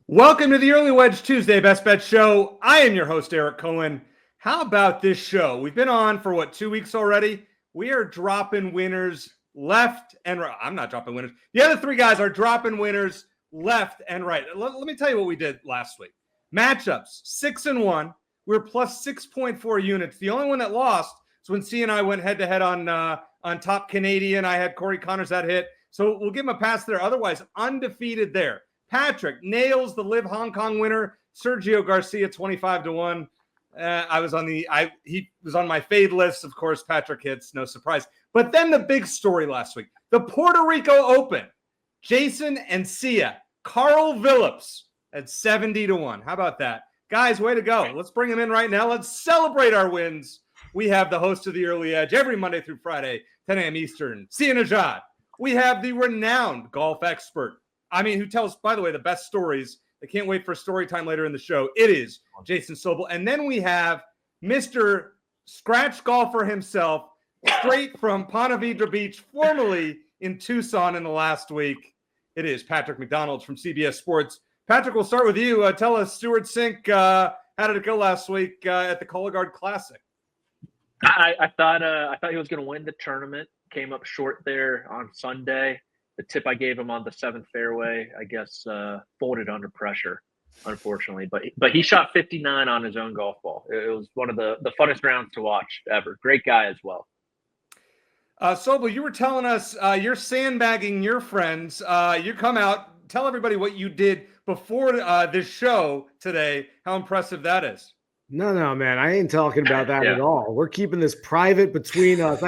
Welcome to the Early Wedge Tuesday Best Bet Show. I am your host, Eric Cohen. How about this show? We've been on for 2 weeks already? We are dropping winners left and right. I'm not dropping winners. The other three guys are dropping winners left and right. Let me tell you what we did last week. Matchups, 6-1. We're plus 6.4 units. The only one that lost is when C and I went head-to-head on Top Canadian. I had Corey Connors that hit. So we'll give him a pass there. Otherwise, undefeated there. Patrick nails the Live Hong Kong winner, Sergio Garcia, 25-1. He was on my fade list. Of course, Patrick hits, no surprise. But then the big story last week, the Puerto Rico Open, Jason and Sia, Carl Phillips at 70-1. How about that? Guys, way to go. Let's bring him in right now. Let's celebrate our wins. We have the host of the Early Edge every Monday through Friday, 10 a.m. Eastern, Sia Najad. We have the renowned golf expert, who tells, by the way, the best stories. I can't wait for story time later in the show. It is Jason Sobel. And then we have Mr. Scratch Golfer himself, straight from Ponte Vedra Beach, formerly in Tucson in the last week. It is Patrick McDonald from CBS Sports. Patrick, we'll start with you. Tell us, Stuart Sink, how did it go last week at the Cologuard Classic? I thought he was going to win the tournament. Came up short there on Sunday. The tip I gave him on the seventh fairway, I guess, folded under pressure, unfortunately. But he shot 59 on his own golf ball. It was one of the funnest rounds to watch ever. Great guy as well. Sobel, you were telling us you're sandbagging your friends. You come out, tell everybody what you did before this show today, how impressive that is. No, man, I ain't talking about that at all. We're keeping this private between us.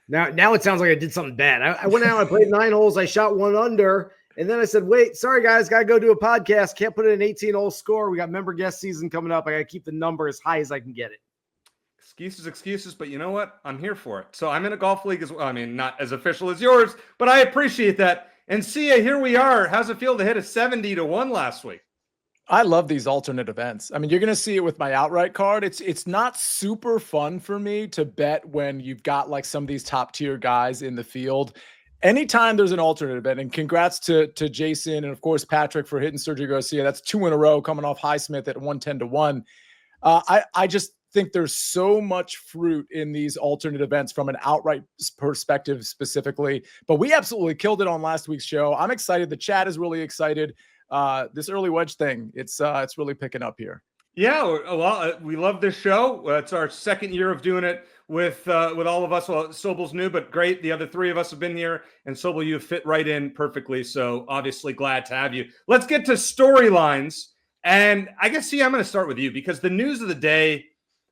Now it sounds like I did something bad. I went out, I played 9 holes, I shot 1 under, and then I said, wait, sorry guys, got to go do a podcast. Can't put in an 18-hole score. We got member guest season coming up. I got to keep the number as high as I can get it. Excuses, but you know what? I'm here for it. So I'm in a golf league as well. Not as official as yours, but I appreciate that. And Sia, here we are. How's it feel to hit a 70-1 last week? I love these alternate events. You're going to see it with my outright card. It's not super fun for me to bet when you've got like some of these top tier guys in the field. Anytime there's an alternate event, and congrats to Jason and of course Patrick for hitting Sergio Garcia. That's 2 in a row coming off Highsmith at 110-1. I just think there's so much fruit in these alternate events from an outright perspective specifically. But we absolutely killed it on last week's show. I'm excited. The chat is really excited. This early wedge thing, it's really picking up here. Yeah, well, we love this show. It's our second year of doing it with all of us. Well, Sobel's new, but great. The other 3 of us have been here, and Sobel, you fit right in perfectly. So obviously glad to have you. Let's get to storylines. And I guess, see, I'm going to start with you because the news of the day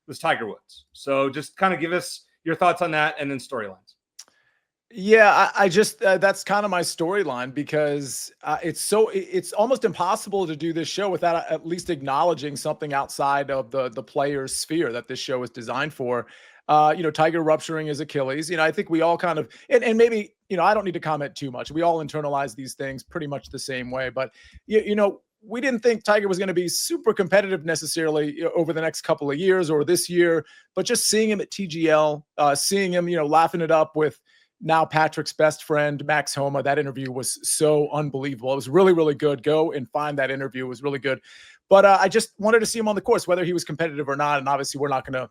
was Tiger Woods. So just kind of give us your thoughts on that and then storylines. Yeah, I just that's kind of my storyline because it's almost impossible to do this show without at least acknowledging something outside of the player's sphere that this show is designed for. Tiger rupturing his Achilles. I think we all kind of and maybe I don't need to comment too much. We all internalize these things pretty much the same way. But we didn't think Tiger was going to be super competitive necessarily over the next couple of years or this year. But just seeing him at TGL, seeing him laughing it up with now Patrick's best friend, Max Homa. That interview was so unbelievable. It was really, really good. Go and find that interview. It was really good. But I just wanted to see him on the course, whether he was competitive or not. And obviously we're not going to,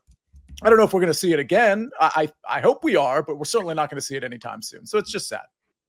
I don't know if we're going to see it again. I hope we are, but we're certainly not going to see it anytime soon. So it's just sad.